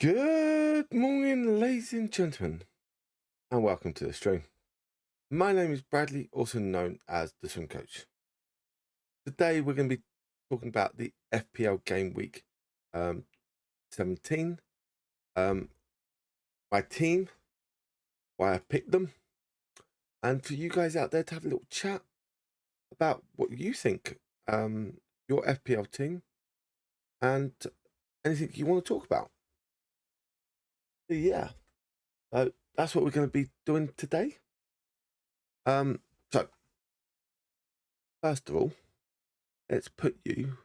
Good morning, ladies and gentlemen, and welcome to the stream. My name is Bradley, also known as the Swim Coach. Today we're going to be talking about the FPL GameWeek 17, my team, why I picked them, and for you guys out there to have a little chat about what you think, your FPL team, and anything you want to talk about. So yeah, that's what we're going to be doing today. So first of all, let's put you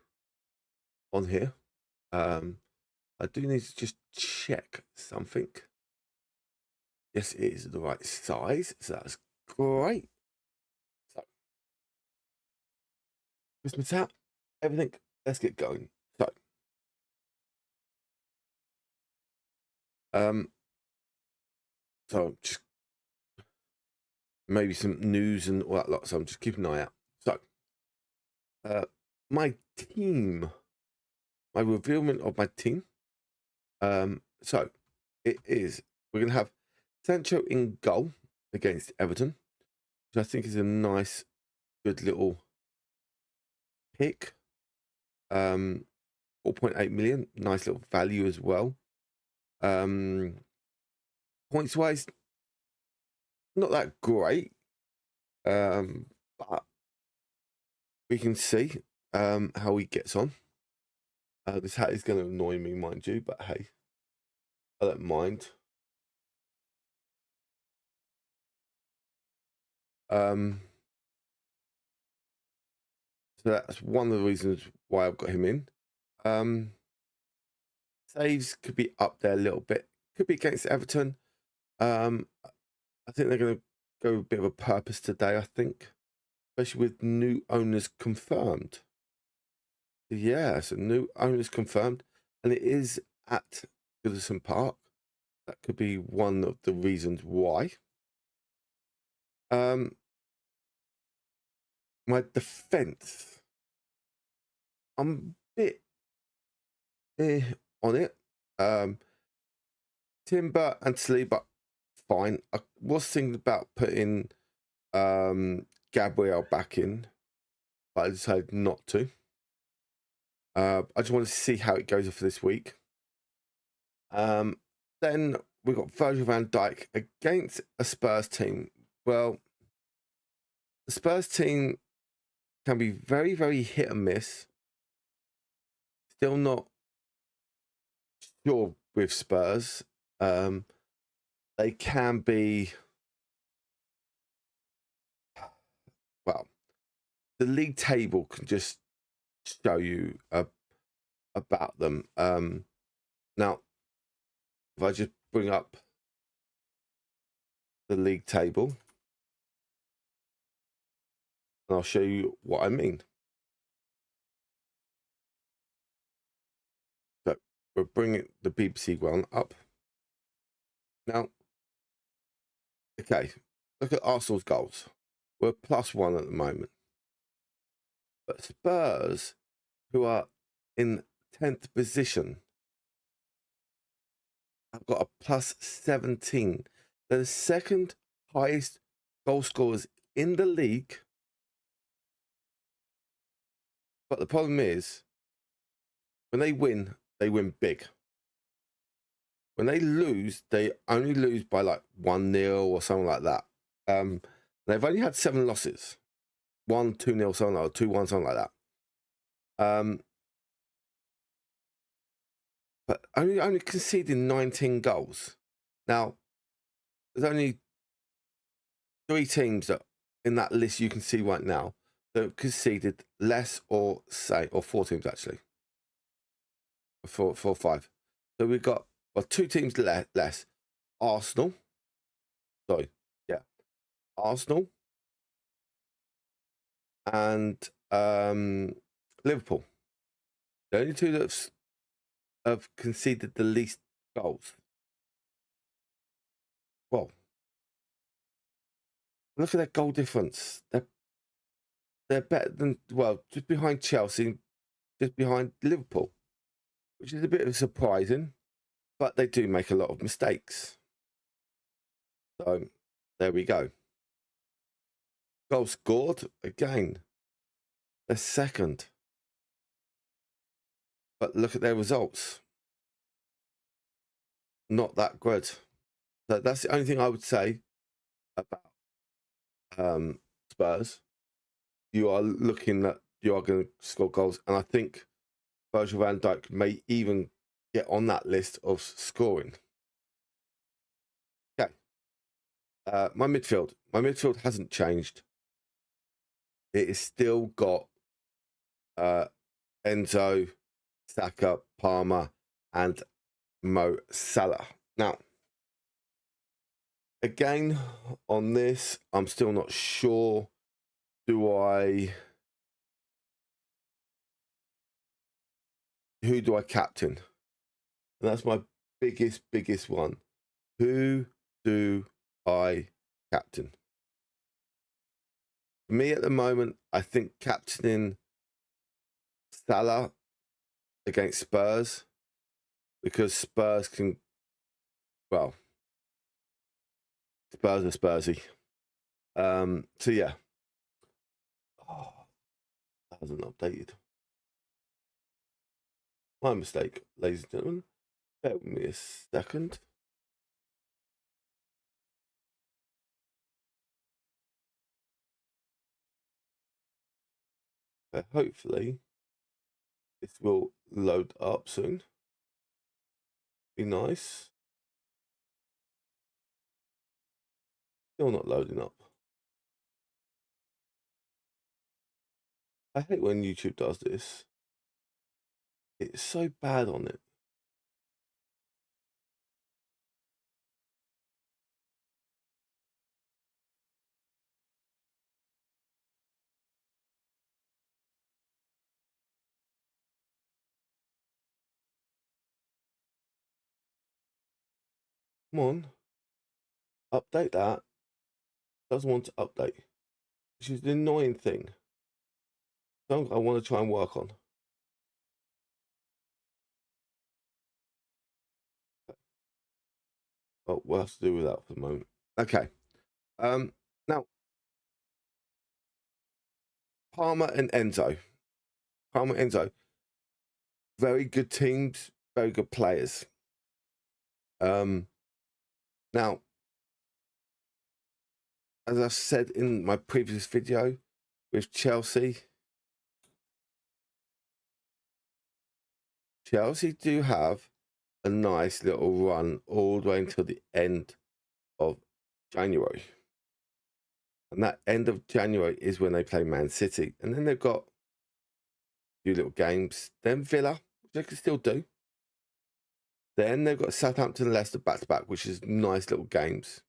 on here. I do need to just check something. Yes, it is the right size, so that's great. So, Christmas out, everything. Let's get going. So just maybe some news and all that lot. So I'm just keeping an eye out. So, my team, my revealment of my team. So it is. We're gonna have Sancho in goal against Everton, which I think is a nice, good little pick. 4.8 million, nice little value as well. Points wise, not that great. But we can see how he gets on. This hat is going to annoy me, mind you, but hey, I don't mind. So that's one of the reasons why I've got him in. Saves could be up there a little bit. Could be against Everton. I think they're going to go with a bit of a purpose today, I think. Especially with new owners confirmed. Yeah, so new owners confirmed. And it is at Goodison Park. That could be one of the reasons why. My defense, I'm a bit on it. Timber and Saliba, fine. I was thinking about putting Gabriel back in, but I decided not to. I just want to see how it goes for this week. Then we've got Virgil van Dijk against a Spurs team. Well, the Spurs team can be very, very hit and miss. Still not sure with Spurs. They can be, well, the league table can just show you about them. Now, if I just bring up the league table, and I'll show you what I mean. So we're bringing the BBC one up. Now, okay, look at Arsenal's goals. We're +1 at the moment. But Spurs, who are in 10th position, have got a +17. They're the second highest goal scorers in the league. But the problem is, when they win big. When they lose, they only lose by like 1-0 or something like that. They've only had 7 losses. 1-2-0, something like that, 2-1, something like that. But only conceding 19 goals. Now, there's only 3 teams that in that list you can see right now that have conceded less, or 4 teams actually. 4 or 5. So we've got 2 teams less. Arsenal. Arsenal and Liverpool. The only 2 that have conceded the least goals. Well, look at their goal difference. They're better than, well, just behind Chelsea, just behind Liverpool, which is a bit of surprising. but they do make a lot of mistakes. So there we go. Goals scored, again, they're second. But look at their results. Not that good. So that's the only thing I would say about Spurs. You are looking at, you are going to score goals. And I think Virgil van Dijk may even get on that list of scoring. Okay. My midfield hasn't changed. It is still got Enzo, Saka, Palmer, and Mo Salah. Now, again, on this, I'm still not sure. Who do I captain? And that's my biggest one. Who do I captain? For me at the moment, I think captaining Salah against Spurs, because Spurs can, well, Spurs are Spursy. So yeah. Oh, that hasn't updated. My mistake, ladies and gentlemen. Bear with me a second. Hopefully, this will load up soon. Be nice. Still not loading up. I hate when YouTube does this. It's so bad on it. Come on. Update that. Doesn't want to update. Which is the annoying thing. Something I want to try and work on. Oh, we'll have to do with that for the moment. Okay. Now, Palmer and Enzo. Very good teams, very good players. Now, as I said in my previous video with Chelsea do have a nice little run all the way until the end of January. And that end of January is when they play Man City. And then they've got a few little games. Then Villa, which they can still do. Then they've got Southampton and Leicester back-to-back, which is nice little games.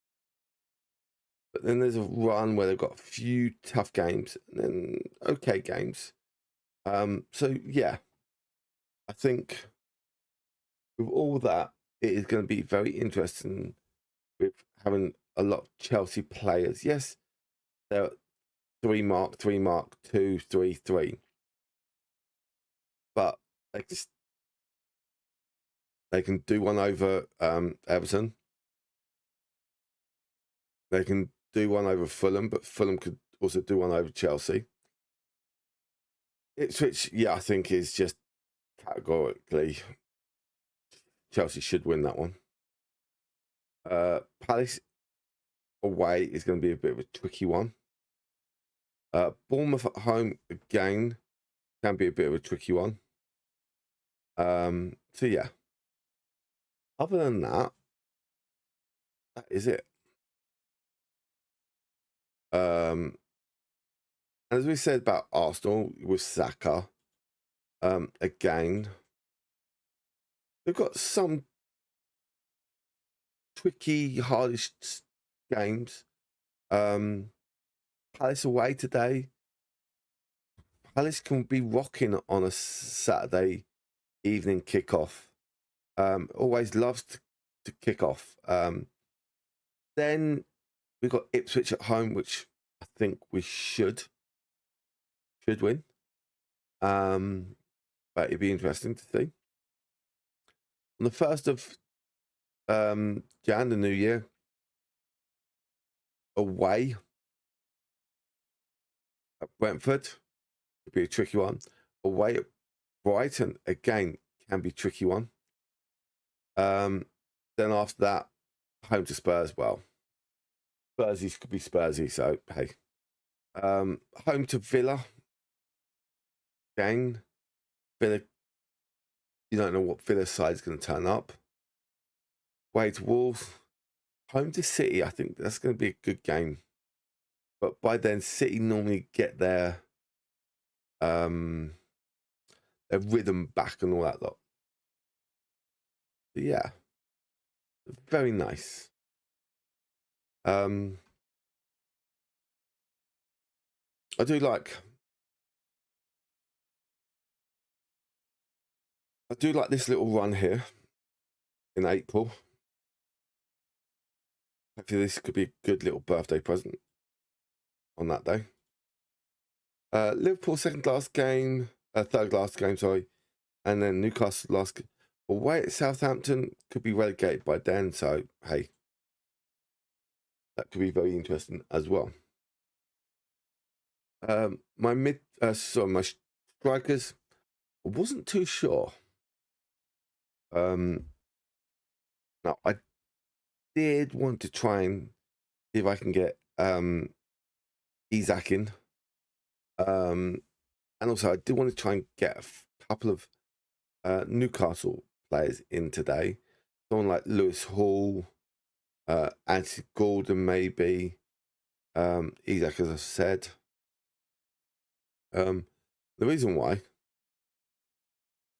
But then there's a run where they've got a few tough games and then okay games. So, yeah, I think with all that, it is going to be very interesting with having a lot of Chelsea players. Yes, they're 3 mark, 2, 3, 3. But they can do one over Everton. They can do one over Fulham, but Fulham could also do one over Chelsea. Ipswich, yeah, I think is just categorically Chelsea should win that one. Palace away is going to be a bit of a tricky one. Bournemouth at home again can be a bit of a tricky one. So yeah. Other than that, that is it. As we said about Arsenal with Saka, again, they've got some tricky, hardish games. Palace away today. Palace can be rocking on a Saturday evening kickoff. Always loves to kick off. Then we've got Ipswich at home, which I think we should win. But it'd be interesting to see. On the 1st of Jan, the new year. Away at Brentford could be a tricky one. Away at Brighton, again, can be a tricky one. Then after that, home to Spurs. Well, Spursies could be Spursy, so hey. Home to Villa. Again, Villa, you don't know what Villa's side is going to turn up. Away to Wolves. Home to City, I think that's going to be a good game. But by then, City normally get their rhythm back and all that lot. But yeah, very nice. I do like this little run here in April. Hopefully this could be a good little birthday present on that day. Liverpool third last game, sorry, and then Newcastle last game. Away at Southampton, could be relegated by then, so hey, that could be very interesting as well. My strikers, I wasn't too sure. Now I did want to try and see if I can get Isak in. And also I did want to try and get a couple of Newcastle players in today. Someone like Lewis Hall, Anthony Gordon maybe, Isak, as I said. The reason why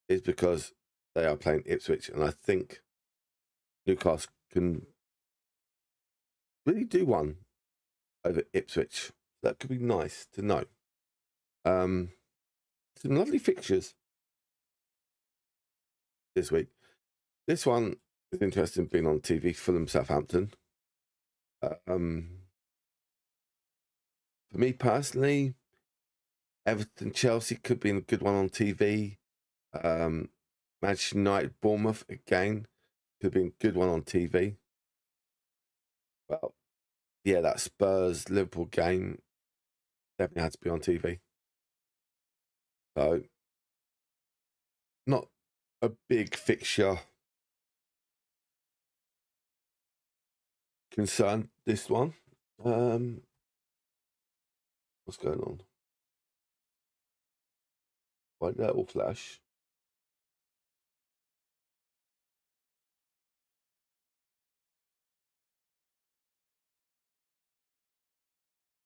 is because they are playing Ipswich, and I think Newcastle can really do one over Ipswich. That could be nice to know. Some lovely fixtures this week. This one is interesting, being on TV. Fulham, Southampton. For me personally, Everton, Chelsea could be a good one on TV. Manchester United, Bournemouth, again, could be a good one on TV. Well, yeah, that Spurs Liverpool game definitely had to be on TV. So, not a big fixture concern, this one. What's going on? Why did that all flash?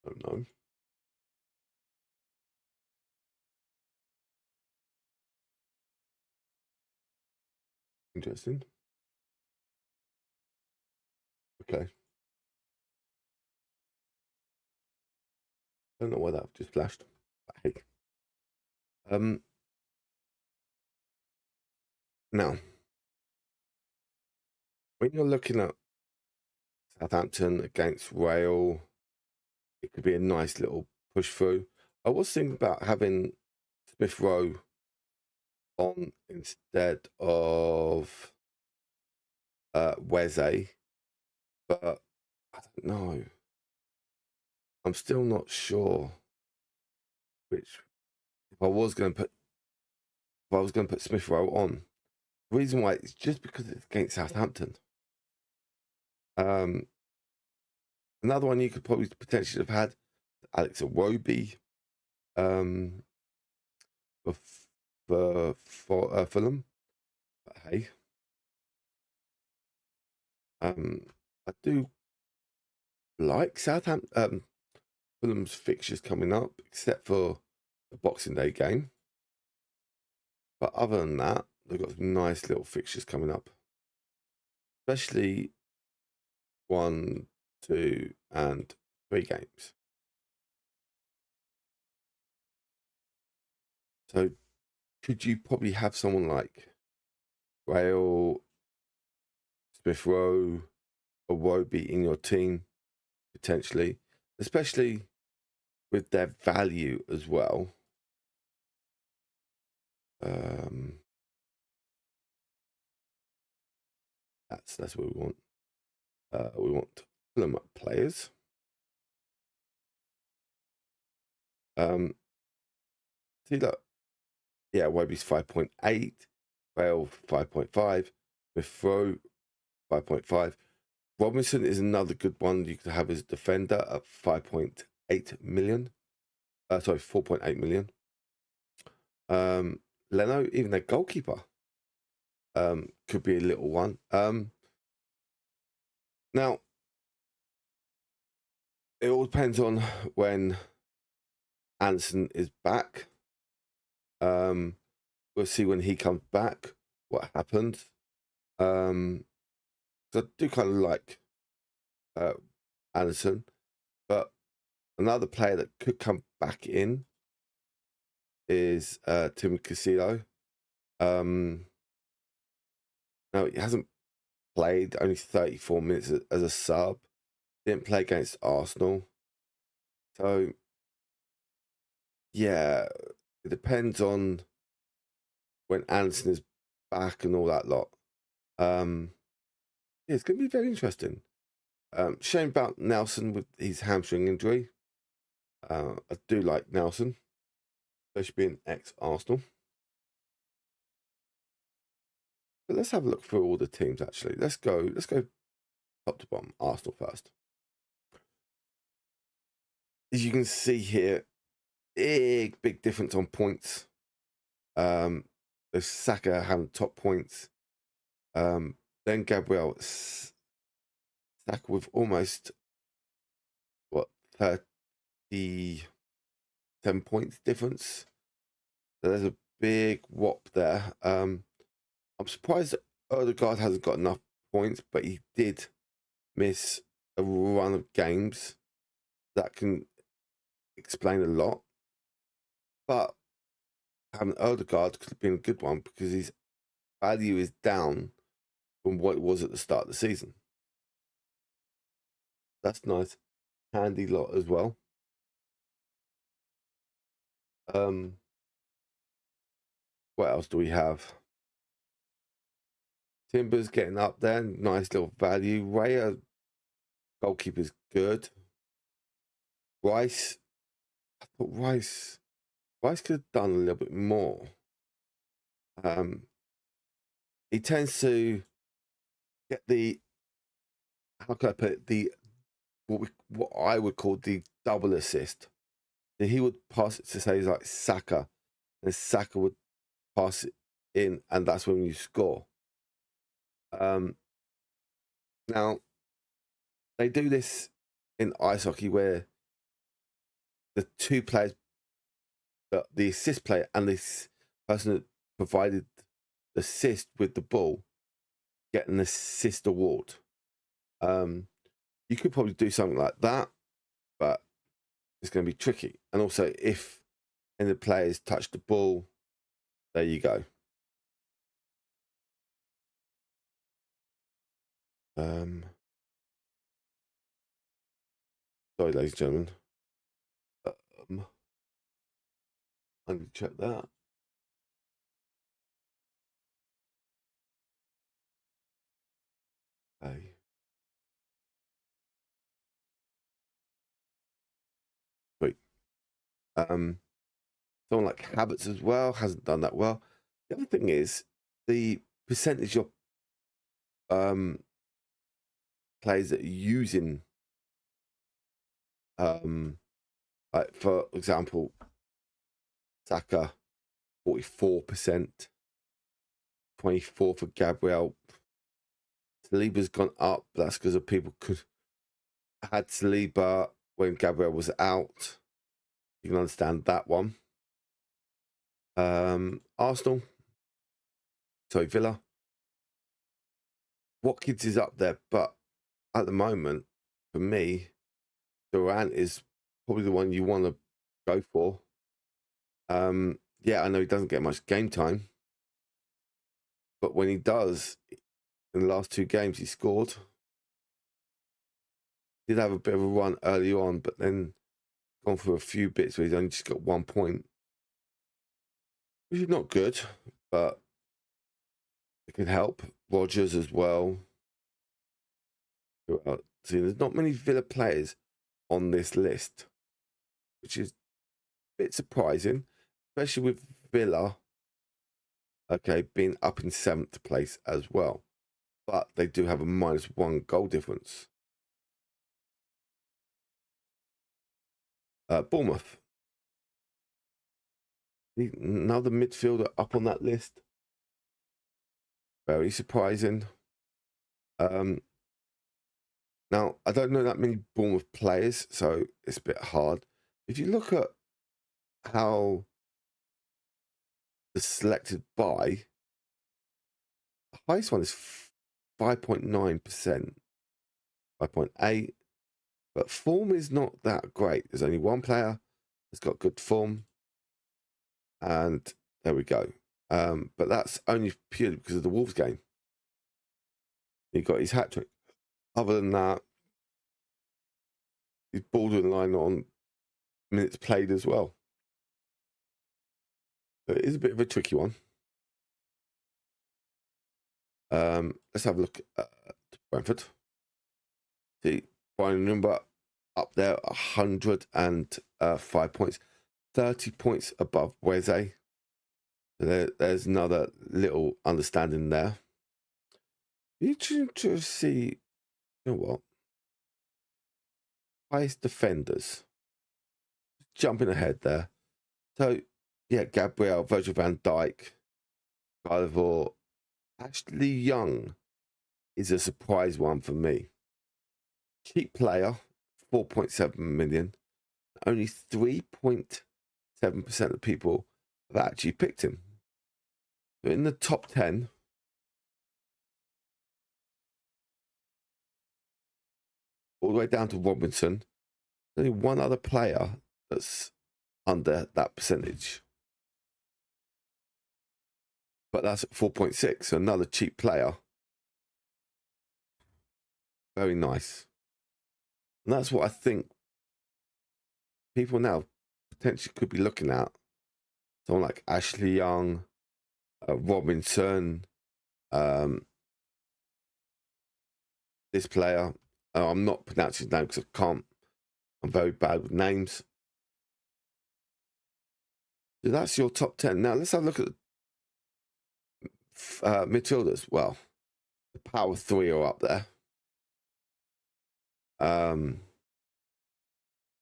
I don't know. Interesting. Okay. Don't know why that just flashed. But hey. Now, when you're looking at Southampton against Rail, it could be a nice little push through. I was thinking about having Smith Rowe on instead of Weze, but I don't know. I'm still not sure which. If I was going to put Smith Rowe on, the reason why is just because it's against Southampton. Another one you could probably potentially have had, Alex Iwobi, for Fulham. But hey, I do like Southampton, Fulham's fixtures coming up, except for the Boxing Day game. But other than that, they've got some nice little fixtures coming up, especially 1, 2, and 3 games. So could you probably have someone like Rail, Smith Rowe, or Iwobi in your team, potentially, especially with their value as well. At stats. That's what we want. We want Fulham players. See that? Yeah, Webby's 5.8, Vale 5.5, Smith-Rowe 5.5. Robinson is another good one you could have as defender at 5.8 million. Sorry, 4.8 million. Leno, even their goalkeeper, could be a little one. Now, it all depends on when Anderson is back. We'll see when he comes back what happens. So I do kind of like Anderson, but another player that could come back in is Tim Casillo. Now he hasn't played, only 34 minutes as a sub. Didn't play against Arsenal. So yeah, it depends on when Anderson is back and all that lot. Yeah, it's going to be very interesting. Shame about Nelson with his hamstring injury. I do like Nelson, especially being ex-Arsenal. But let's have a look through all the teams. Actually, let's go top to bottom. Arsenal first. As you can see here, big difference on points. There's Saka having top points. Then Gabriel, Saka with almost 37 points difference. So there's a big whop there. I'm surprised that Odegaard hasn't got enough points, but he did miss a run of games. That can explain a lot. But having Odegaard could have been a good one because his value is down from what it was at the start of the season. That's nice. Handy lot as well. What else do we have? Timber's getting up there. Nice little value. Raya, goalkeeper's good. Rice. I thought Rice could have done a little bit more. He tends to get the, how can I put it, what I would call the double assist. So he would pass it to say like Saka, and Saka would pass it in, and that's when you score. Now they do this in ice hockey where the two players, the assist player and this person that provided the assist with the ball, get an assist award. You could probably do something like that, but it's going to be tricky. And also, if any of the players touch the ball, there you go. Sorry, ladies and gentlemen. I'm going to check that. Okay. Sweet. Someone like Havertz as well hasn't done that well. The other thing is the percentage of players that are using, like for example, Saka, 44%, 24 for Gabriel. Saliba's gone up. That's because of people could had Saliba when Gabriel was out. You can understand that one. Villa. Watkins is up there, but at the moment, for me, Durant is probably the one you want to go for. Yeah, I know he doesn't get much game time, but when he does, in the last two games, he scored. Did have a bit of a run early on, but then gone for a few bits where he's only just got 1 point, which is not good, but it can help. Rogers as well. See, there's not many Villa players on this list, which is a bit surprising, especially with Villa, okay, being up in 7th place as well. But they do have a -1 goal difference. Bournemouth. Another midfielder up on that list. Very surprising. Now, I don't know that many Bournemouth players, so it's a bit hard. If you look at how the selected by, the highest one is 5.9%, 5.8, but form is not that great. There's only one player that's got good form, and there we go. But that's only purely because of the Wolves game. He got his hat-trick. Other than that, he's borderline on minutes played as well. So it is a bit of a tricky one. Let's have a look at Brentford. The final number up there, 105 points, 30 points above Weze. So there's another little understanding there. Interesting to see, you know what? Highest defenders. Jumping ahead there. So, yeah, Gabriel, Virgil van Dijk, Gallivor, Ashley Young is a surprise one for me. Cheap player, 4.7 million. Only 3.7% of people have actually picked him. So in the top 10, all the way down to Robinson, there's only one other player that's under that percentage. But that's at 4.6, so another cheap player. Very nice. And that's what I think people now potentially could be looking at. Someone like Ashley Young, Robinson, this player. I'm not pronouncing his name because I can't. I'm very bad with names. So that's your top 10. Now let's have a look at midfielders. Well, the power 3 are up there.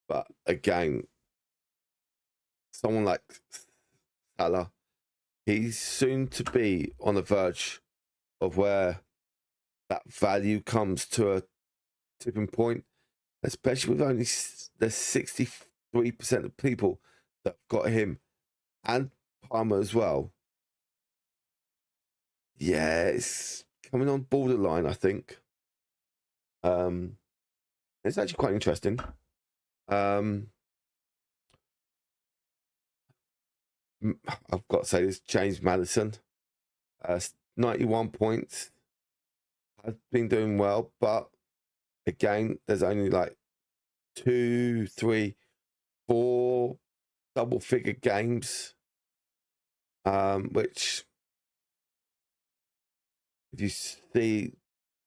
But again, someone like Salah, he's soon to be on the verge of where that value comes to a tipping point, especially with only there's 63% of people that got him and Palmer as well. Yeah, it's coming on borderline, I think. It's actually quite interesting. I've got to say this, James Maddison, 91 points, has been doing well, but again, there's only like 2, 3, 4 double-figure games, which if you see,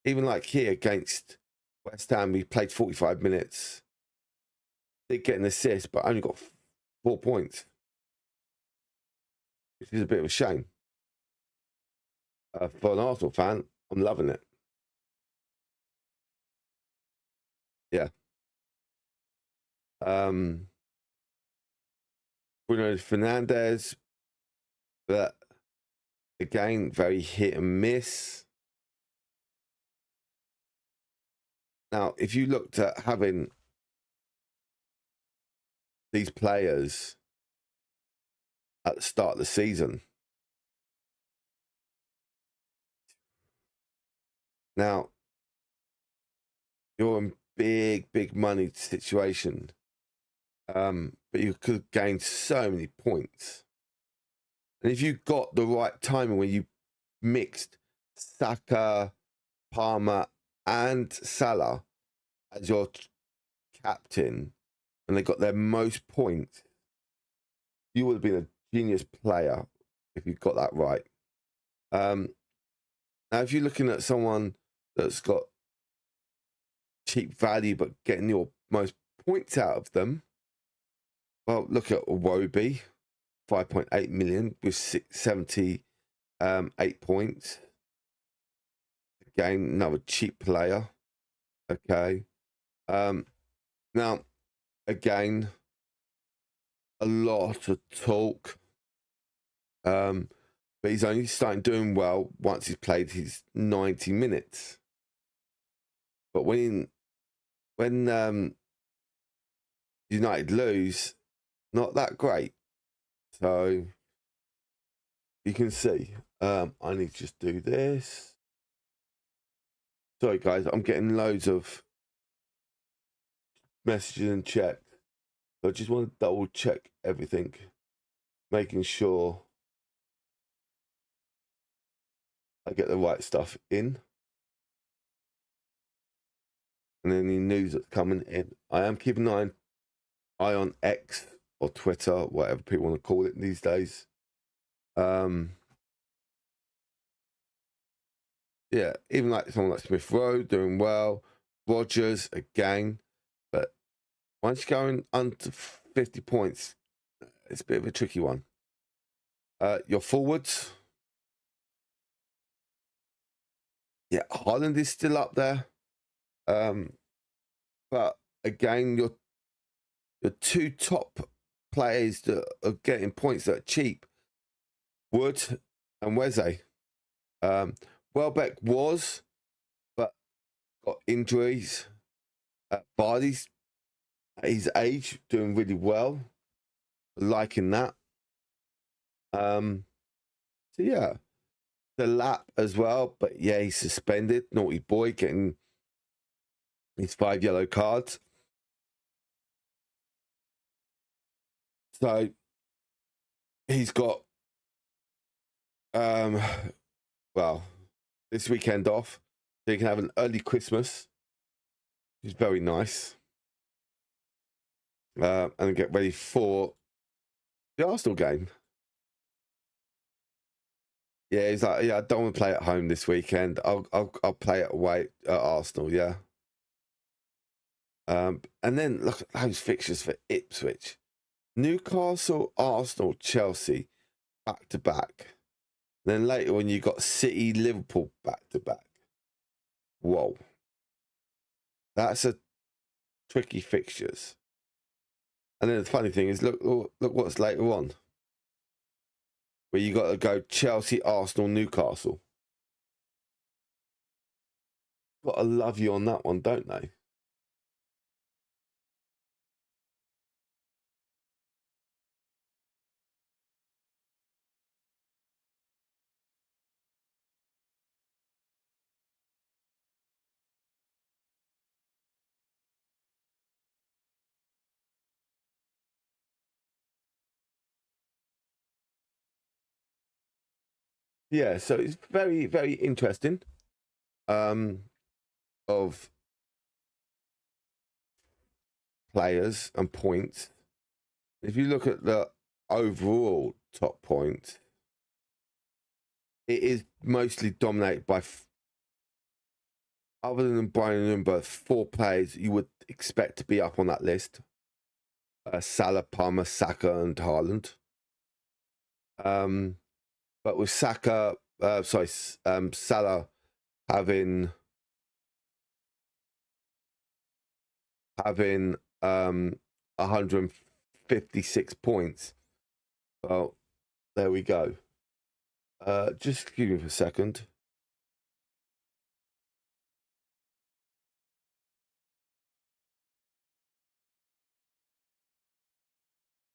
even like here against West Ham, he played 45 minutes, did get an assist, but only got 4 points, which is a bit of a shame. For an Arsenal fan, I'm loving it. Yeah. Bruno Fernandes, but again, very hit and miss. Now, if you looked at having these players at the start of the season, now you're in big money situation, but you could gain so many points. And if you got the right timing when you mixed Saka, Palmer, and Salah as your captain, and they got their most points, you would have been a genius player if you got that right. Now, if you're looking at someone that's got cheap value, but getting your most points out of them. Well, look at Iwobi, 5.8 million with 78 points. Again, another cheap player. Okay. Now, again, a lot of talk. But he's only starting doing well once he's played his 90 minutes. But when United lose, not that great. So you can see. I need to just do this. Sorry, guys, I'm getting loads of messages and checks. So I just want to double check everything, making sure I get the right stuff in. And any news that's coming in. I am keeping an eye on X or Twitter, whatever people want to call it these days. Yeah, even like someone like Smith Rowe doing well, Rogers again, but once you're going under 50 points, it's a bit of a tricky one. Your forwards, yeah, Haaland is still up there, but again, your two top players that are getting points that are cheap, Wood and Weze. Welbeck was, but got injuries. Vardy's at his age doing really well, liking that. So yeah, the lap as well, but yeah, he's suspended. Naughty boy, getting his 5 yellow cards. So he's got well, this weekend off, so he can have an early Christmas, which is very nice. And get ready for the Arsenal game. Yeah, he's like, yeah, I don't want to play at home this weekend. I'll play it away at Arsenal. Yeah. And then look at those fixtures for Ipswich: Newcastle, Arsenal, Chelsea, back to back. Then later on, you got City, Liverpool, back to back. Whoa, that's a tricky fixtures. And then the funny thing is, look what's later on, where you got to go Chelsea, Arsenal, Newcastle. Got to love you on that one, don't they? Yeah, so it's very, very interesting. Of players and points. If you look at the overall top points, it is mostly dominated by, other than Brian Lumber, 4 players you would expect to be up on that list: Salah, Palmer, Saka, and Haaland. But with Saka, Salah having 156 points. Well, there we go. Just excuse me for a second.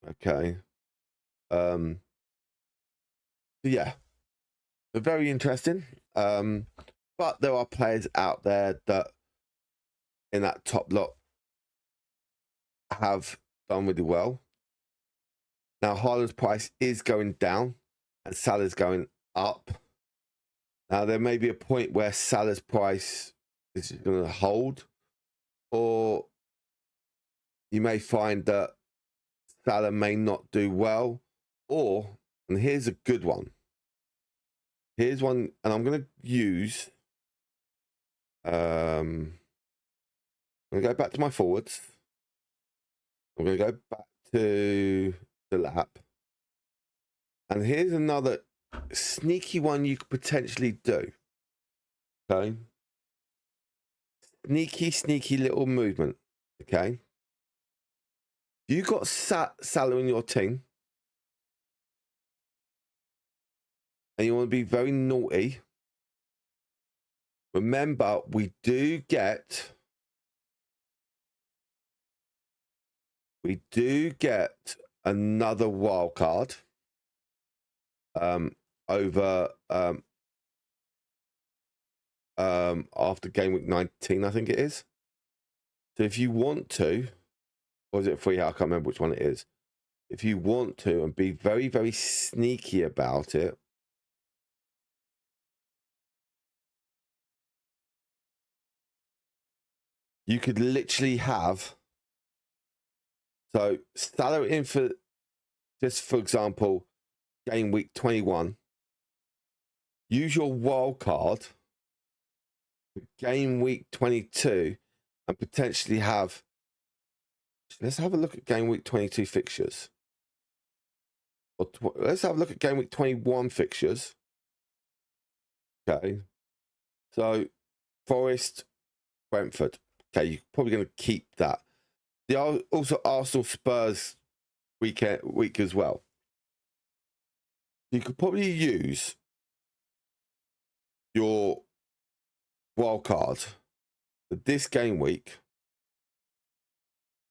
Okay. Yeah, they're very interesting. But there are players out there that in that top lot have done really well. Now, Haaland's price is going down and Salah's going up. Now, there may be a point where Salah's price is going to hold, or you may find that Salah may not do well, or, and here's a good one. Here's one, and I'm going to use I'm going to go back to my forwards. I'm going to go back to the lap. And here's another sneaky one you could potentially do. Okay. Sneaky little movement. Okay. You got Salah in your team. And you want to be very naughty. Remember, we do get another wild card over after game week 19, I think it is. So if you want to, or is it free? I can't remember which one it is. If you want to and be very, very sneaky about it, you could literally have, so Salah in for, just for example, game week 21. Use your wild card for game week 22 and potentially have, let's have a look at game week 22 fixtures. Let's have a look at game week 21 fixtures. Okay. So Forest, Brentford. Okay, you're probably going to keep that. There are also Arsenal Spurs week as well. You could probably use your wild card for this game week,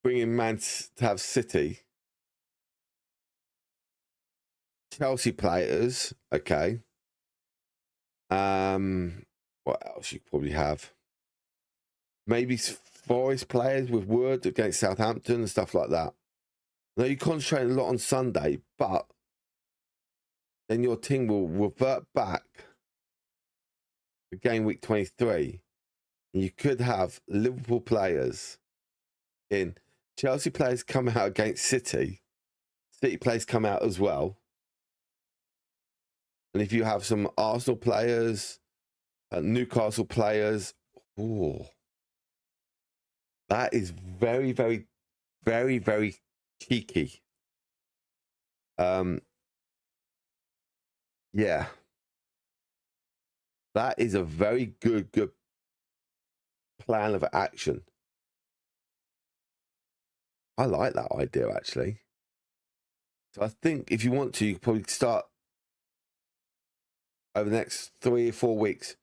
bringing Man to have City, Chelsea players. Okay. What else you probably have? Maybe Forest players with Wood against Southampton and stuff like that. Now you concentrate a lot on Sunday, but then your team will revert back to game week 23. And you could have Liverpool players in. Chelsea players come out against City. City players come out as well. And if you have some Arsenal players, Newcastle players, that is very, very, very, very cheeky. Yeah. That is a very good plan of action. I like that idea, actually. So I think if you want to, you could probably start over the next 3 or 4 weeks,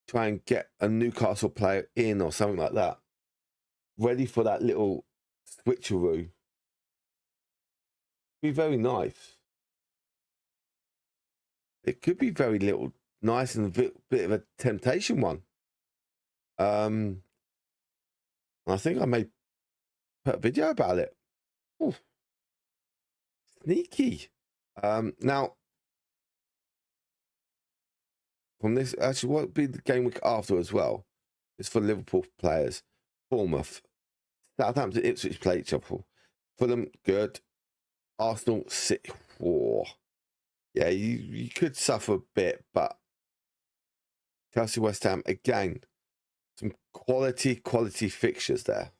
try and get a Newcastle player in or something like that, ready for that little switcheroo. Be very nice. It could be very little nice and a bit of a temptation one. I think I may put a video about it. Ooh. Sneaky. Now, from this, actually, what would be the game week after as well? It's for Liverpool players. Bournemouth, Southampton, Ipswich play each other. Fulham, good. Arsenal, City. Oh. Yeah, you could suffer a bit, but Chelsea, West Ham, again, some quality fixtures there.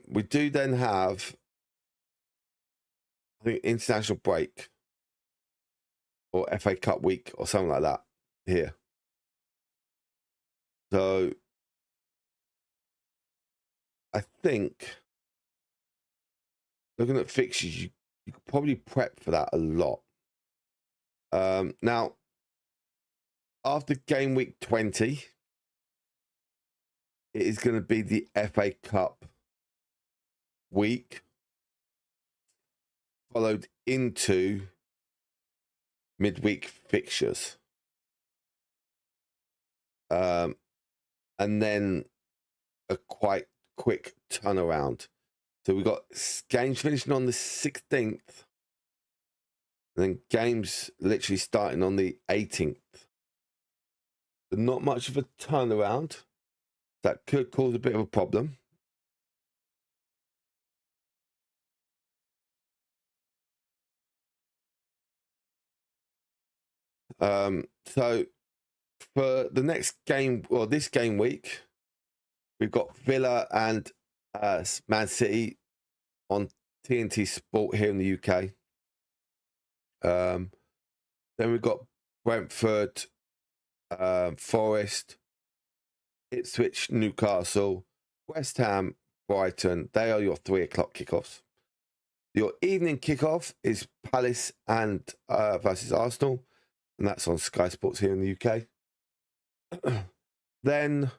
We do then have, I think, international break or FA Cup week or something like that here. So I think looking at fixtures, you could probably prep for that a lot. Now, after game week 20, it is going to be the FA Cup week, followed into midweek fixtures. And then a quite quick turnaround. So we've got games finishing on the 16th. And then games literally starting on the 18th. So not much of a turnaround. That could cause a bit of a problem. So for the next game, or this game week, We've got Villa and Man City on TNT Sport here in the UK. Then we've got Brentford, Forest, Ipswich, Newcastle, West Ham, Brighton. They are your 3 o'clock kickoffs. Your evening kickoff is Palace and versus Arsenal, and that's on Sky Sports here in the UK. Then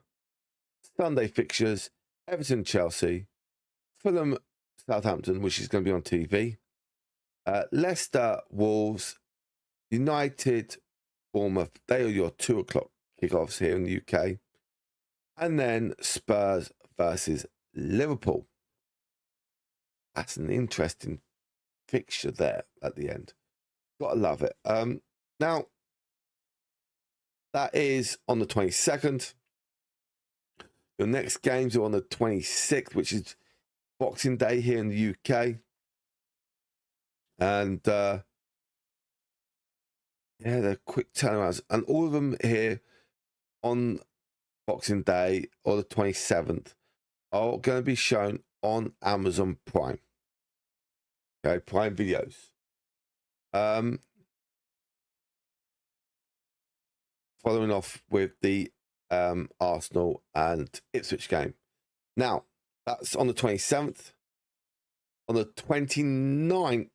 Sunday fixtures: Everton, Chelsea, Fulham, Southampton, which is going to be on TV. Leicester, Wolves, United, Bournemouth. They are your 2 o'clock kickoffs here in the UK. And then Spurs versus Liverpool. That's an interesting fixture there at the end. Gotta love it. Now, that is on the 22nd. Your next games are on the 26th, which is Boxing Day here in the UK. And yeah, they're quick turnarounds. And all of them here on Boxing Day or the 27th are going to be shown on Amazon Prime. Okay, Prime Videos. Following off with the Arsenal and Ipswich game. Now, that's on the 27th. On the 29th.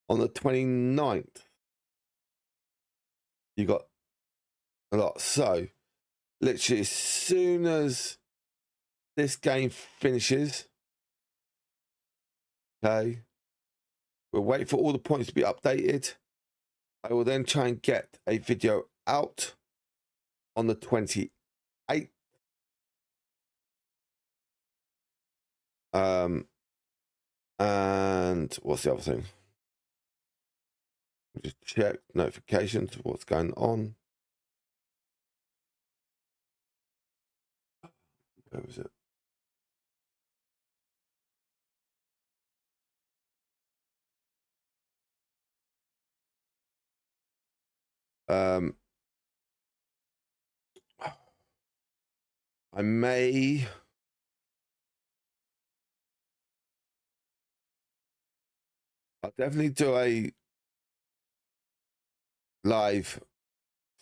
On the 29th, you got a lot. So, literally, as soon as this game finishes, okay, we'll wait for all the points to be updated. I will then try and get a video out on the 28th. And what's the other thing? Just check notifications of what's going on. Where was it? I may I'll definitely do a live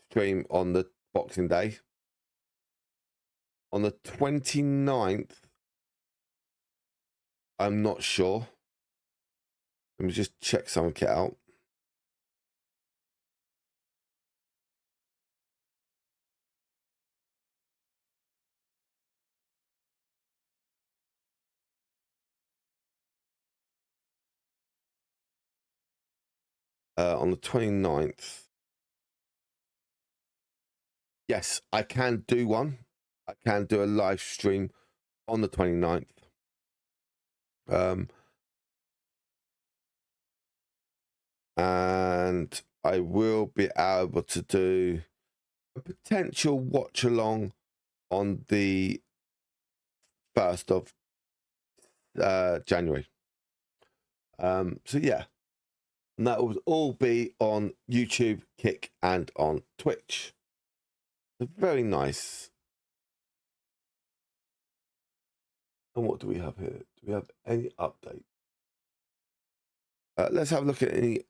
stream on the Boxing Day. On the 29th, I'm not sure. Let me just check something out. On the 29th. Yes, I can do one. I can do a live stream on the 29th. And I will be able to do a potential watch along on the 1st of January. So yeah, and that will all be on YouTube, Kick, and on Twitch. Very nice. And what do we have here? Do we have any update? Let's have a look at any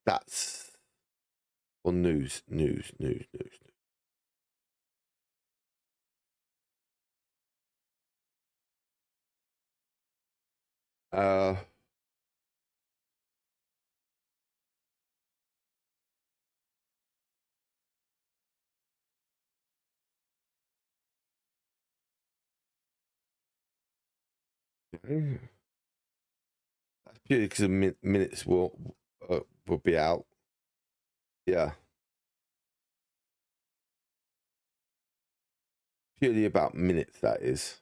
stats or news. Okay. That's purely because the minutes will be out. Yeah. Purely about minutes, that is.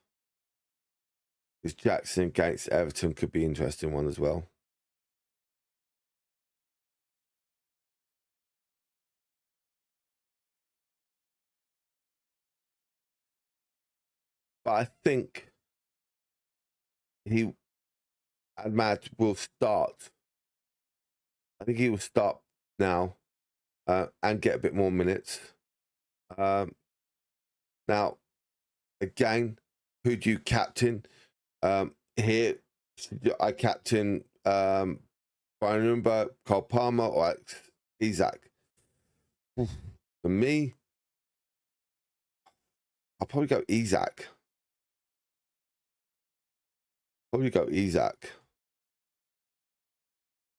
Because Jackson against Everton could be an interesting one as well. But I think Ahmad will start. I think he will start now and get a bit more minutes. Now, again, who do you captain? Here, I captain Brian Rumba, Cole Palmer, or Isaac. For me, I'll probably go Isaac.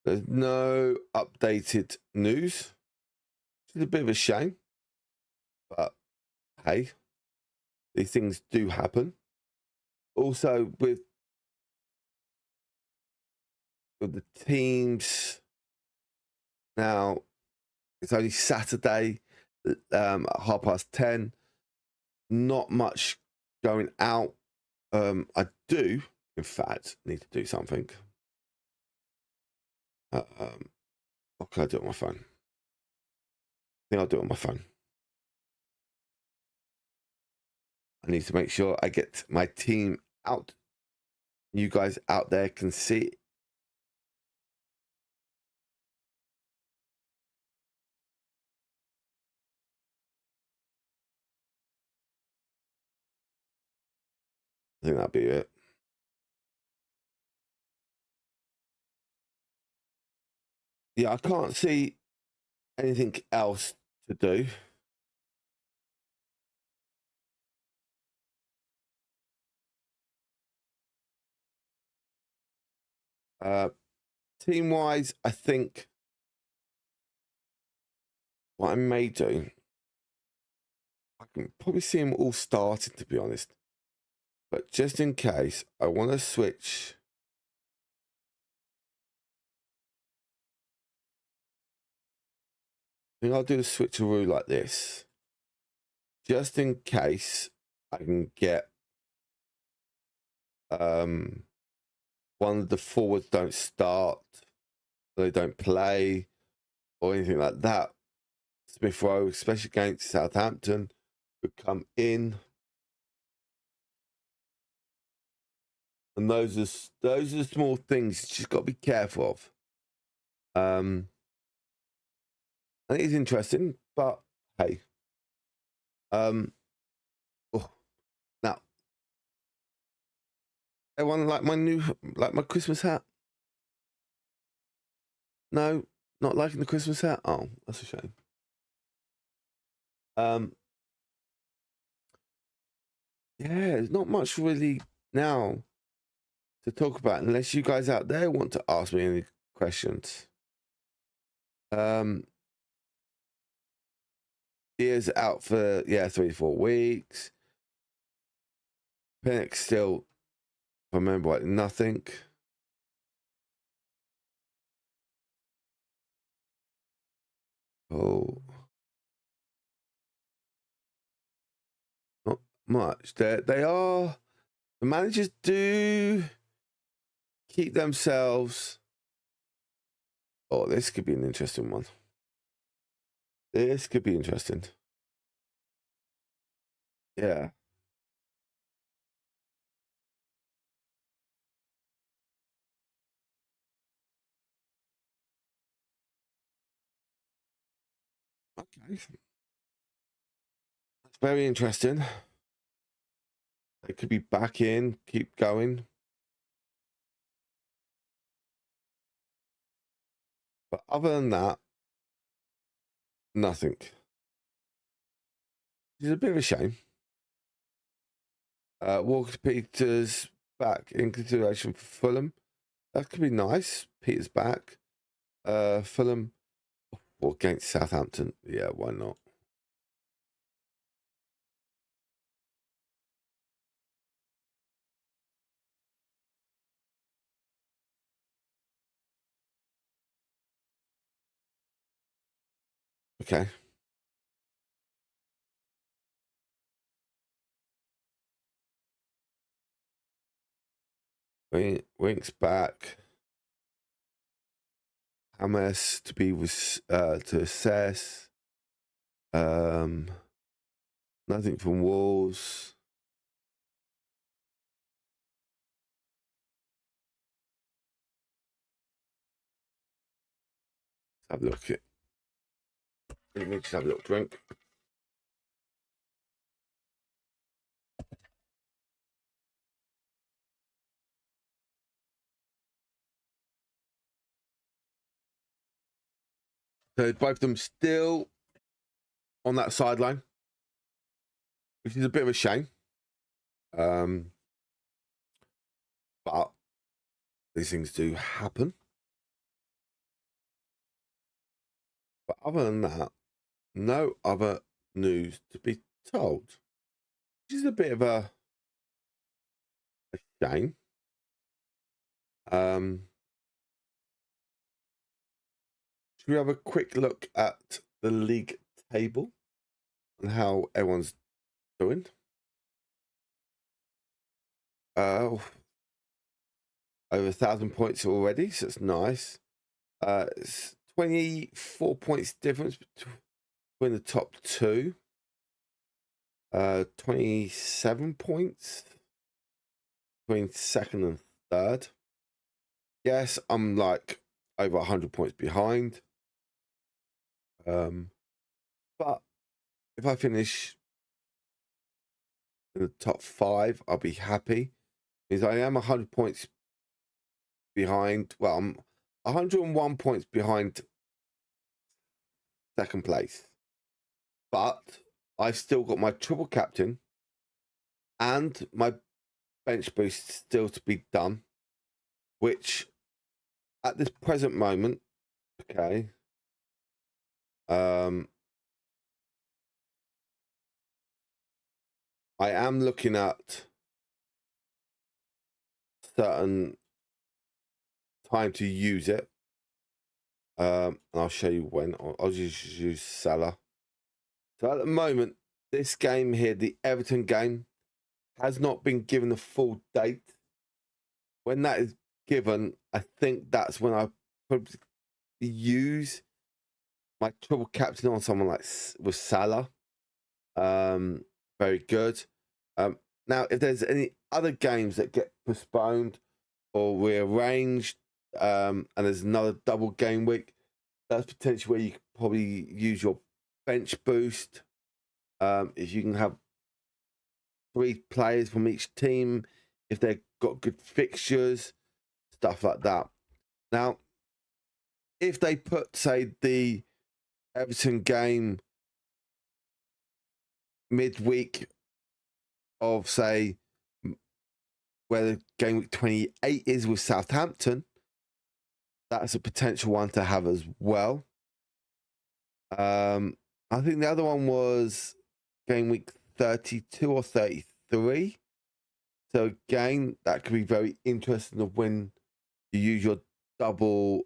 There's no updated news. It's a bit of a shame, but hey, these things do happen. Also, with the teams now, it's only Saturday at 10:30. Not much going out. I do, in fact, need to do something. What can I do on my phone? I think I'll do it on my phone. I need to make sure I get my team out. You guys out there can see it. I think that'll be it. Yeah, I can't see anything else to do. Team wise, I think what I may do, I can probably see them all starting, to be honest. But just in case, I want to switch. I think I'll do the switcheroo like this. Just in case I can get one of the forwards don't start, they don't play, or anything like that. Smith Rowe, especially against Southampton, would come in. And those are the small things you just got to be careful of. I think it's interesting, but hey. Now, everyone like my Christmas hat? No, not liking the Christmas hat? Oh, that's a shame. Yeah, there's not much really now to talk about unless you guys out there want to ask me any questions. Diaz out for 3 to 4 weeks. Penix still, if I remember right, nothing. Oh, not much. They are. The managers do keep themselves. Oh, this could be an interesting one. This could be interesting. Yeah. Okay. That's very interesting. They could be back in, keep going. But other than that, nothing. It's a bit of a shame. Walker Peters back in consideration for Fulham. That could be nice. Peters back. Fulham or against Southampton. Yeah, why not? Okay. Winks back. Hamas to be to assess. Nothing from Wolves. Have a look at. Let me just have a little drink. So both of them still on that sideline, which is a bit of a shame. But these things do happen. But other than that, no other news to be told, which is a bit of a shame. Should we have a quick look at the league table and how everyone's doing? Over 1,000 points already, so it's nice. It's 24 points difference between the top two. 27 points between second and third. Yes, I'm like over 100 points behind. But if I finish in the top 5, I'll be happy. Because I am 100 points behind. Well, I'm 101 points behind second place. But I've still got my triple captain and my bench boost still to be done, which at this present moment, okay, I am looking at certain time to use it. And I'll show you when. I'll just use Salah. So at the moment, this game here, the Everton game, has not been given a full date. When that is given, I think that's when I probably use my triple captain on someone like with Salah. Very good. Now, if there's any other games that get postponed or rearranged, and there's another double game week, that's potentially where you could probably use your bench boost. If you can have 3 players from each team, if they've got good fixtures, stuff like that. Now, if they put, say, the Everton game midweek of, say, where the game week 28 is with Southampton, that's a potential one to have as well. I think the other one was game week 32 or 33. So again, that could be very interesting of when you use your double,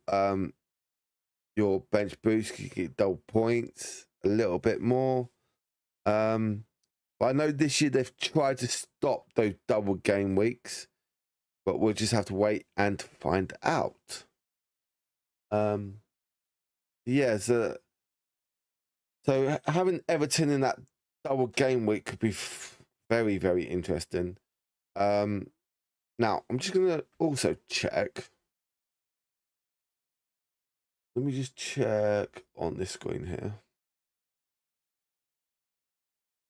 your bench boost, you get double points, a little bit more. But I know this year they've tried to stop those double game weeks, but we'll just have to wait and find out. Yeah, so having Everton in that double game week could be very, very interesting. Now, I'm just going to also check. Let me just check on this screen here.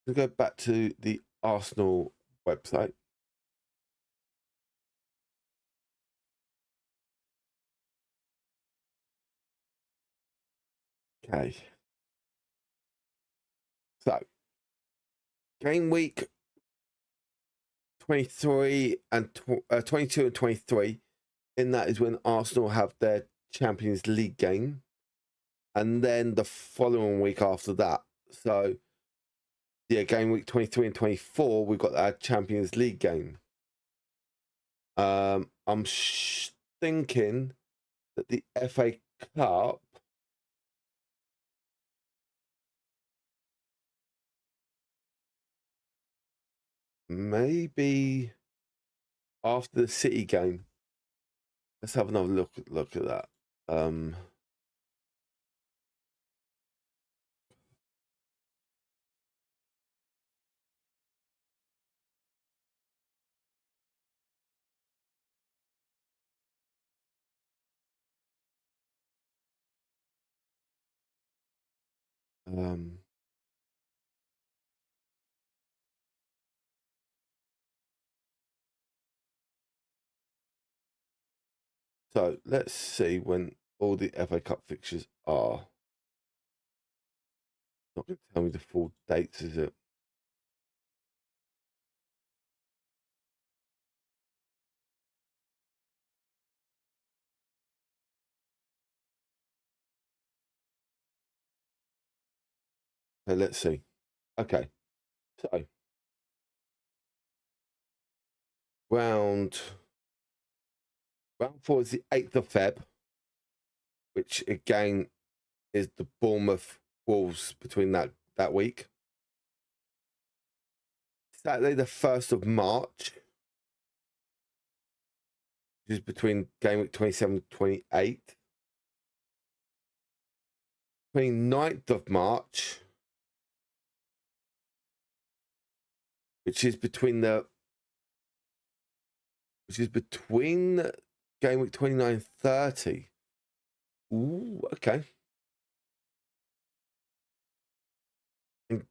We'll go back to the Arsenal website. Okay. So, game week 23 and 22 and 23, in that is when Arsenal have their Champions League game, and then the following week after that. So, yeah, game week 23 and 24, we've got our Champions League game. I'm thinking that the FA Cup maybe after the City game. Let's have another look at that. So let's see when all the FA Cup fixtures are. Not going to tell me the full dates, is it? So let's see. Okay, so round 4 is the 8th of Feb, which again is the Bournemouth Wolves between that week. Saturday the 1st of March, which is between GameWeek 27 and 28. 29th of March, which is between GameWeek 29 and 30. Ooh, okay. And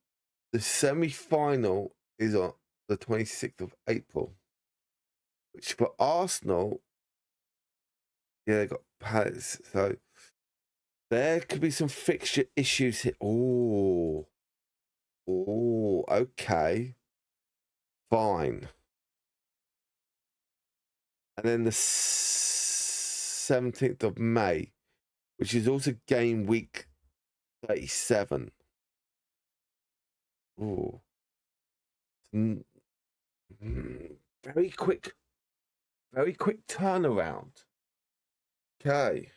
the semi-final is on the 26th of April, which for Arsenal, yeah, they got Palace, so there could be some fixture issues here. Oh, okay, fine. And then the 17th of May, which is also game week 37. Ooh. Very quick turnaround. Okay.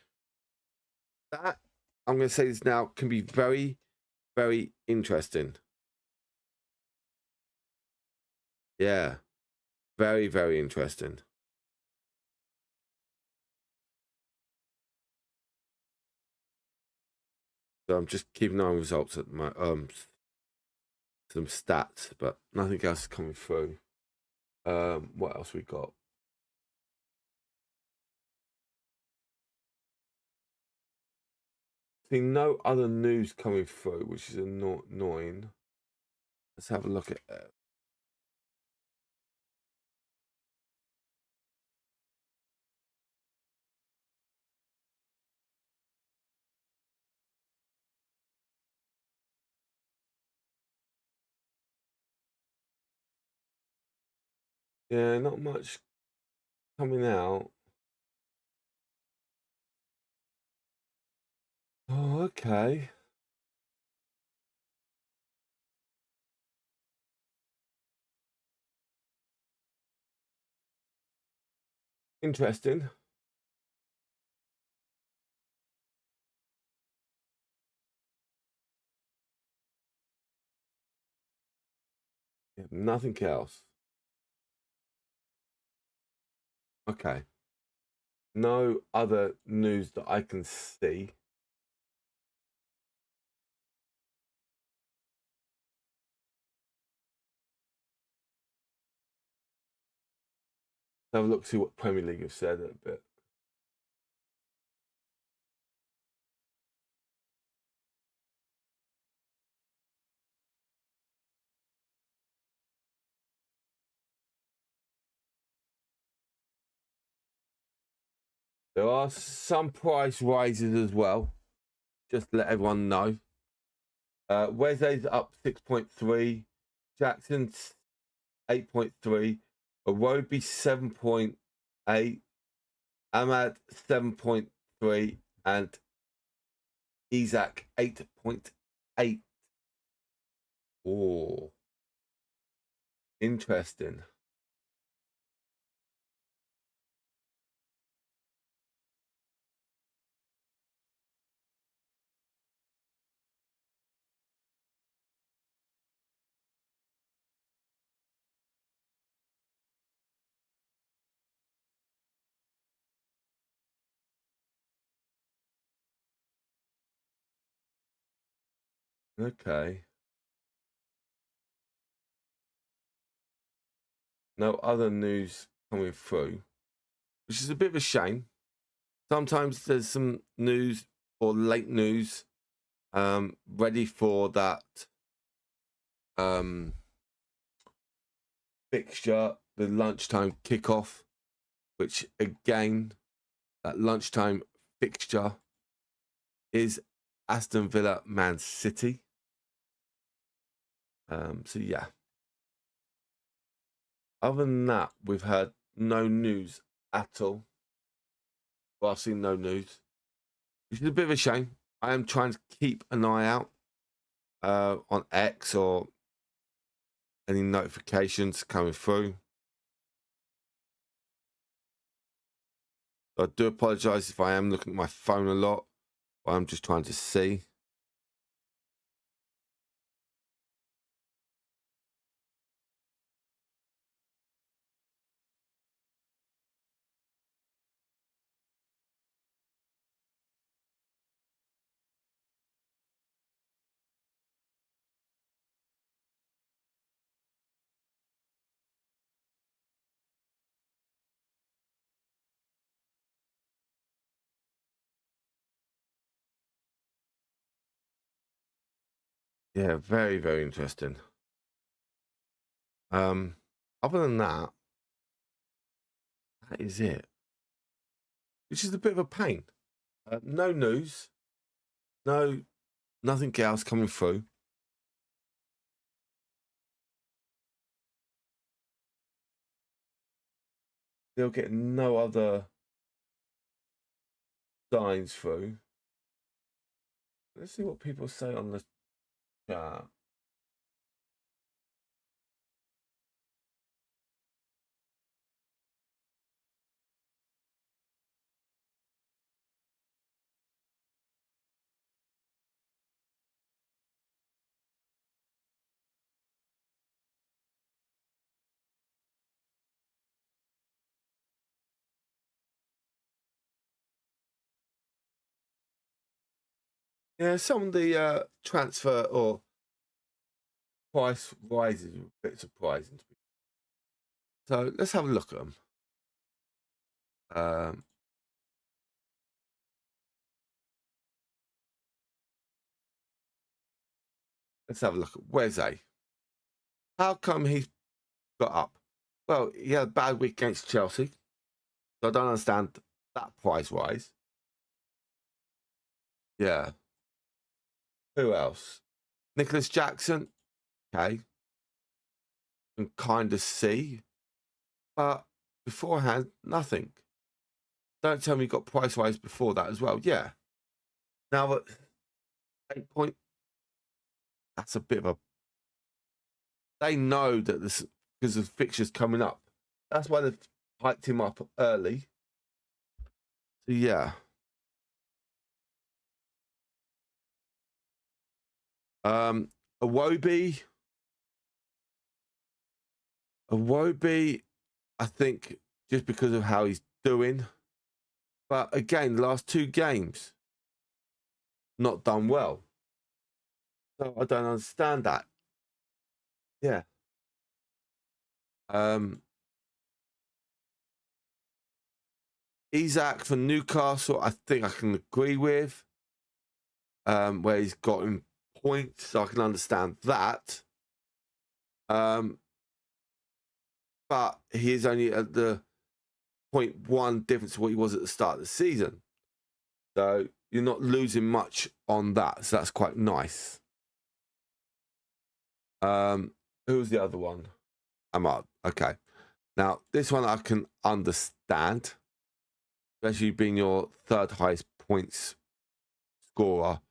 That, I'm going to say this now, can be very, very interesting. Yeah. Very, very interesting. So I'm just keeping an eye on results at my some stats, but nothing else is coming through. What else we got? See, no other news coming through, which is annoying. Let's have a look at it. Yeah, not much coming out. Oh, okay. Interesting. Yeah, nothing else. Okay. No other news that I can see. Have a look, see what Premier League have said a bit. There are some price rises as well. Just to let everyone know. Wesley's up 6.3. Jackson's 8.3. Arobi 7.8. Ahmad 7.3. And Isaac 8.8. Oh, interesting. Okay. No other news coming through, which is a bit of a shame. Sometimes there's some news or late news ready for that fixture, the lunchtime kickoff, which again, that lunchtime fixture is Aston Villa Man City. So yeah. Other than that, we've heard no news at all. Well, I've seen no news, which is a bit of a shame. I am trying to keep an eye out on X or any notifications coming through. I do apologise if I am looking at my phone a lot, but I'm just trying to see. Yeah, very, very interesting. Other than that, that is it. Which is a bit of a pain. No news, nothing else coming through. They'll get no other signs through. Let's see what people say on the chat. Yeah, some of the transfer or price rises are a bit surprising to me. So let's have a look at them. Let's have a look at Weze. How come he's got up? Well, he had a bad week against Chelsea. So I don't understand that price rise. Yeah. Who else? Nicholas Jackson. Okay. Can kind of see. But beforehand, nothing. Don't tell me you got price rise before that as well. Yeah. Now at 8 point, that's a bit of a. They know that this because of fixtures coming up. That's why they've hyped him up early. So yeah. Iwobi, I think just because of how he's doing. But again, the last 2 games, not done well. So I don't understand that. Yeah. Isak for Newcastle, I think I can agree with. Where he's gotten points, so I can understand that. But he is only at the 0.1 difference to what he was at the start of the season. So you're not losing much on that. So that's quite nice. Who's the other one? Ahmad. Okay. Now, this one I can understand, especially being your 3rd highest points scorer,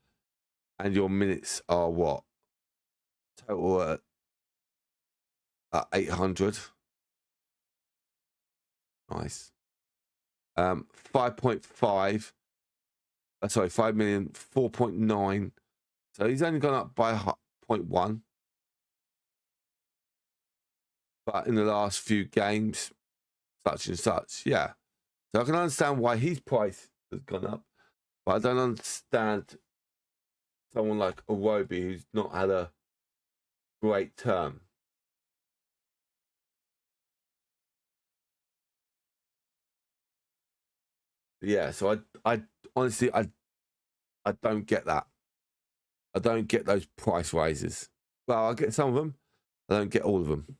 and your minutes are what? Total at 800. Nice. 5.5. Sorry, 5 million, 4.9. So he's only gone up by 0.1. But in the last few games, such and such, yeah. So I can understand why his price has gone up, but I don't understand someone like Iwobi who's not had a great term. Yeah, so I honestly I don't get that. I don't get those price rises. Well, I get some of them. I don't get all of them.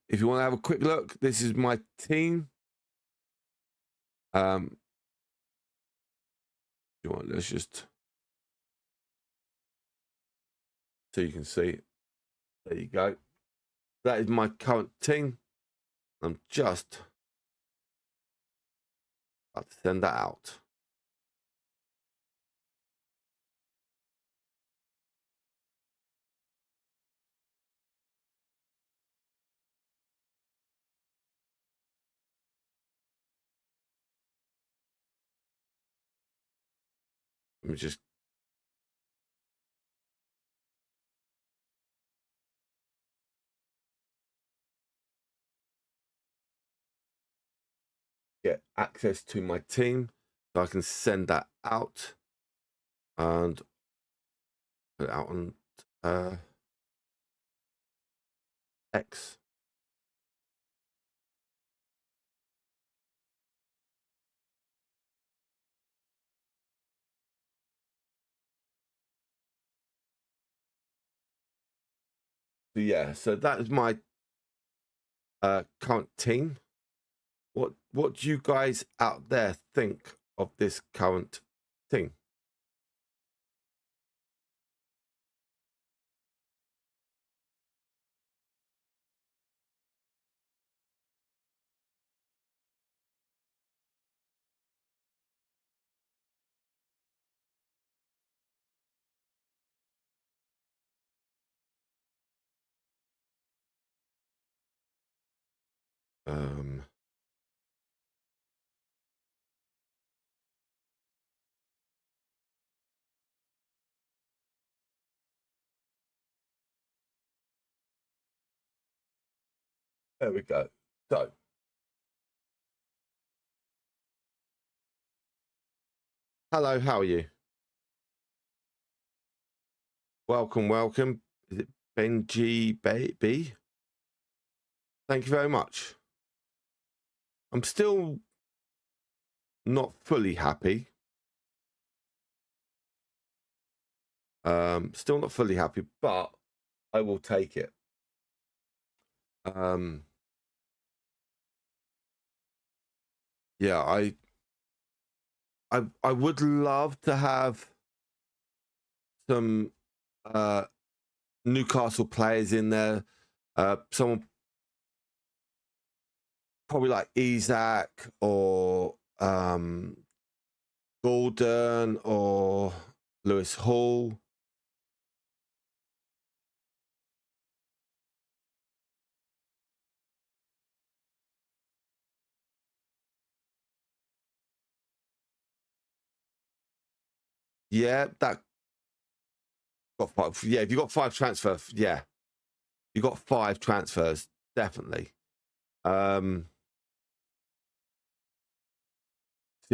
If you want to have a quick look, this is my team. Let's just so you can see. There you go. That is my current team. I'm just about to send that out. Let me just get access to my team so I can send that out and put it out on X. So yeah, so that is my current team. What do you guys out there think of this current team? There we go. So hello, how are you? Welcome. Is it Benji Baby? Thank you very much. I'm still not fully happy. Still not fully happy, but I will take it. Yeah, I would love to have some Newcastle players in there. Someone probably like Isaac or Gordon or Lewis Hall. Yeah, that got 5. Yeah, if you got 5 transfers, yeah, you got 5 transfers, definitely. See,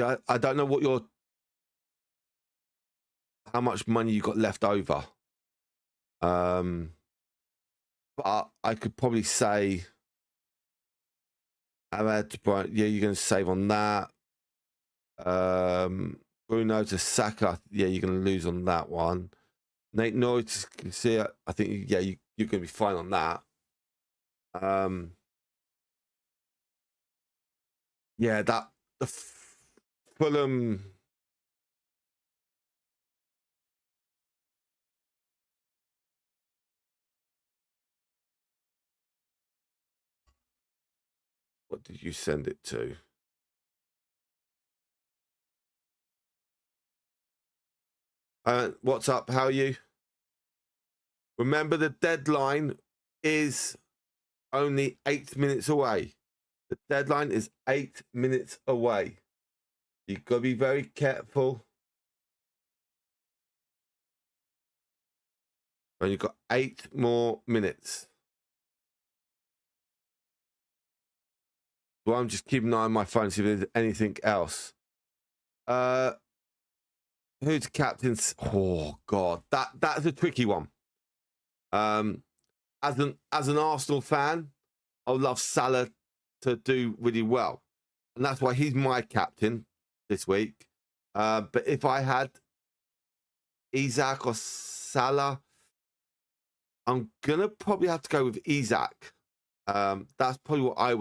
I don't know what how much money you got left over. But I could probably say, Ahmed, yeah, you're going to save on that. Bruno to Saka, yeah, you're going to lose on that one. Nate Norris, you see it. I think, yeah, you're going to be fine on that. Yeah, the Fulham. What did you send it to? What's up? How are you? Remember, the deadline is only 8 minutes away. The deadline is 8 minutes away. You've got to be very careful. And you've got 8 more minutes. Well, I'm just keeping an eye on my phone to see if there's anything else. Who's captains? Oh God, that's a tricky one. As an Arsenal fan, I would love Salah to do really well, and that's why he's my captain this week. But if I had Isaac or Salah, I'm gonna probably have to go with Isaac. That's probably what I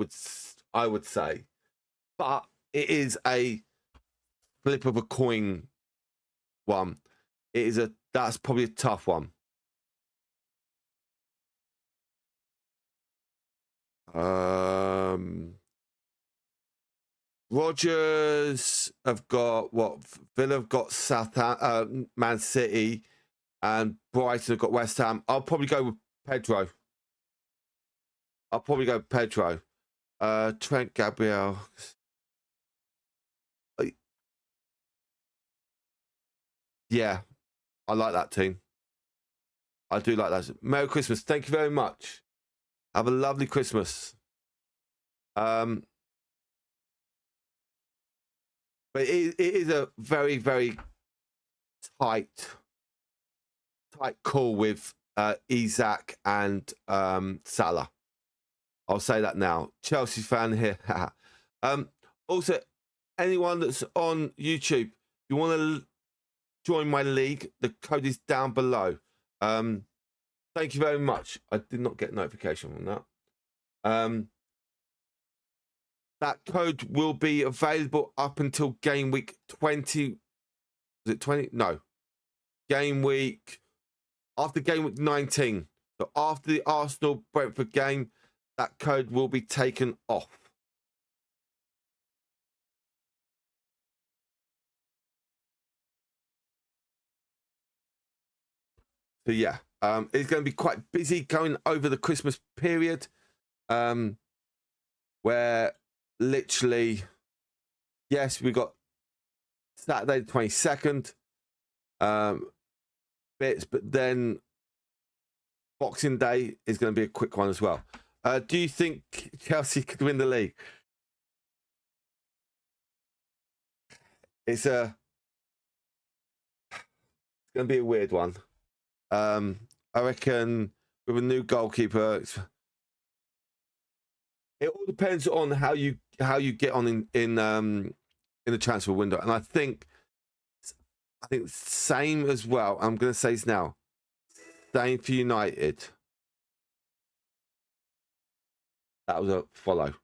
would say, but it is a flip of a coin one. That's probably a tough one. Rodgers have got what? Villa have got Man City, and Brighton have got West Ham. I'll probably go with Pedro. Trent Gabriel. Yeah, I like that team. I do like that. Merry Christmas. Thank you very much. Have a lovely Christmas. But it is a very, very tight call with Isak and Salah. I'll say that now. Chelsea fan here. Also, anyone that's on YouTube, you want to join my league, the code is down below. Thank you very much. I did not get notification on that. That code will be available up until game week 20. Is it 20? No. Game week, after game week 19. So after the Arsenal Brentford game, that code will be taken off. So yeah, it's going to be quite busy going over the Christmas period, where literally, yes, we got Saturday the 22nd bits, but then Boxing Day is going to be a quick one as well. Do you think Chelsea could win the league? It's going to be a weird one. I reckon with a new goalkeeper, it all depends on how you get on in the transfer window, and I think same as well. I'm going to say this now. Same for United. That was a follow,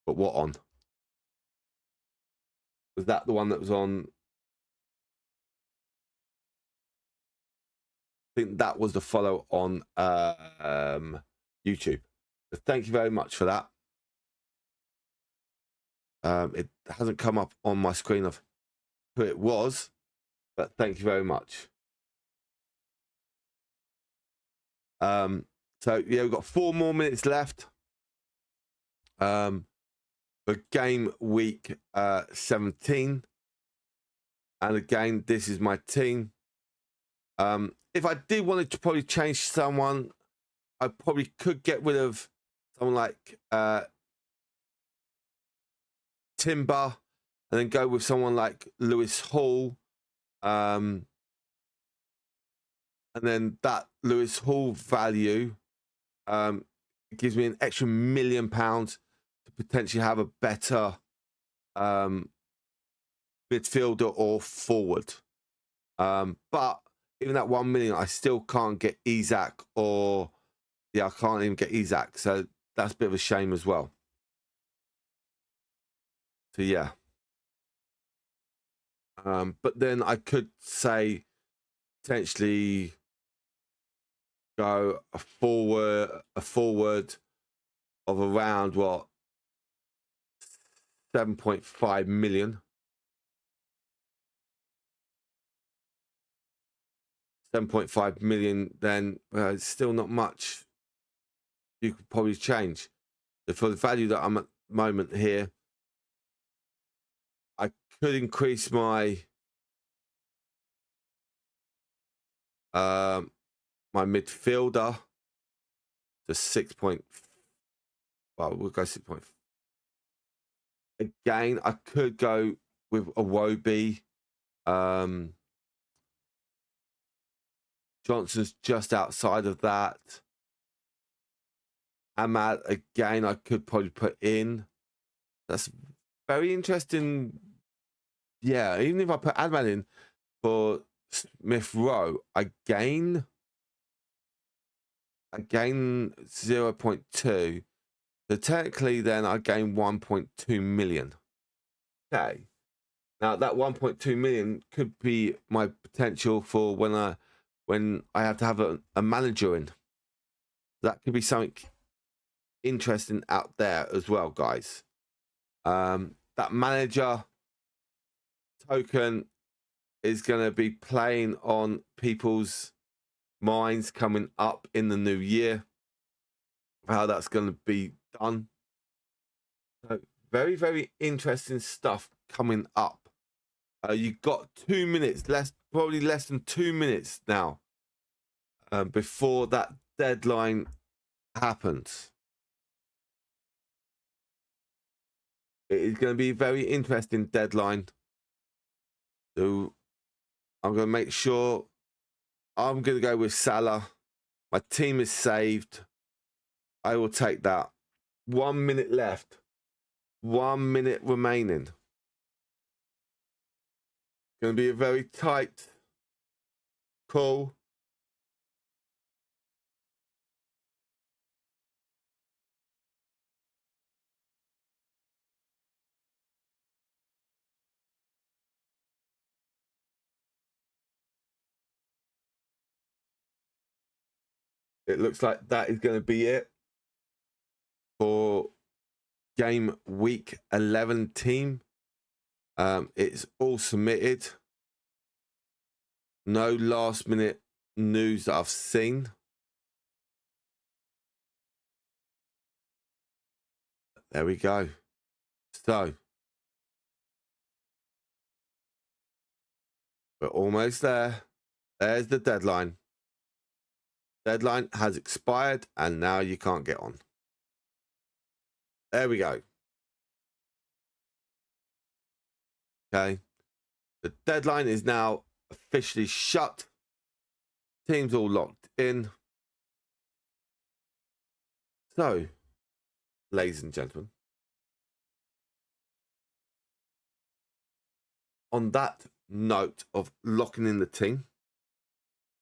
but what on? Was that the one that was on? I think that was the follow on YouTube. So thank you very much for that. It hasn't come up on my screen of who it was, but thank you very much. So yeah, we've got 4 more minutes left for game week 17, and again, this is my team. If I did want to probably change someone, I probably could get rid of someone like Timber, and then go with someone like Lewis Hall. And then that Lewis Hall value gives me an extra £1 million to potentially have a better midfielder or forward. But even that 1 million, I still can't get Isak, or I can't even get Isak. So that's a bit of a shame as well. So yeah. But then I could say potentially go a forward of around 7.5 million. 7.5 million, then it's still not much you could probably change. So for the value that I'm at the moment here, I could increase my my midfielder to 6. Well, we'll go 6. Again, I could go with Iwobi. Johnson's just outside of that. Ahmad, again, I could probably put in. That's very interesting. Yeah, even if I put Ahmad in for Smith Rowe, I gain 0.2. So technically, then I gain 1.2 million. Okay. Now that 1.2 million could be my potential for when I have to have a manager in. That could be something interesting out there as well, guys. That manager token is going to be playing on people's minds coming up in the new year, how that's going to be done. So very, very interesting stuff coming up. You've got 2 minutes, probably less than 2 minutes now before that deadline happens. It is going to be a very interesting deadline. So I'm going to make sure I'm going to go with Salah. My team is saved. I will take that. 1 minute left. 1 minute remaining. Going to be a very tight call. It looks like that is going to be it for game week 11 team. It's all submitted. No last minute news that I've seen. There we go. So we're almost there. There's the deadline. Deadline has expired and now you can't get on. There we go. Okay. The deadline is now officially shut. Teams all locked in. So, ladies and gentlemen, on that note of locking in the team,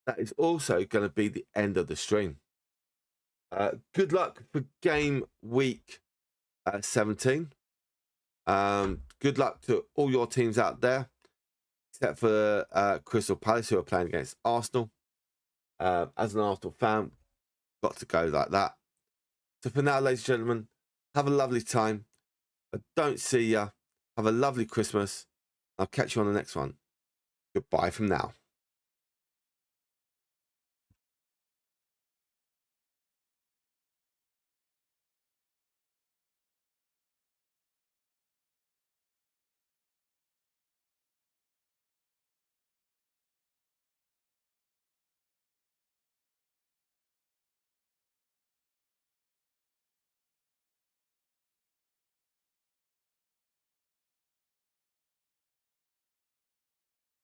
that is also going to be the end of the stream. Good luck for game week 17. Good luck to all your teams out there, except for Crystal Palace, who are playing against Arsenal. As an Arsenal fan, got to go like that. So for now, ladies and gentlemen, have a lovely time. I don't see ya. Have a lovely Christmas. I'll catch you on the next one. Goodbye from now.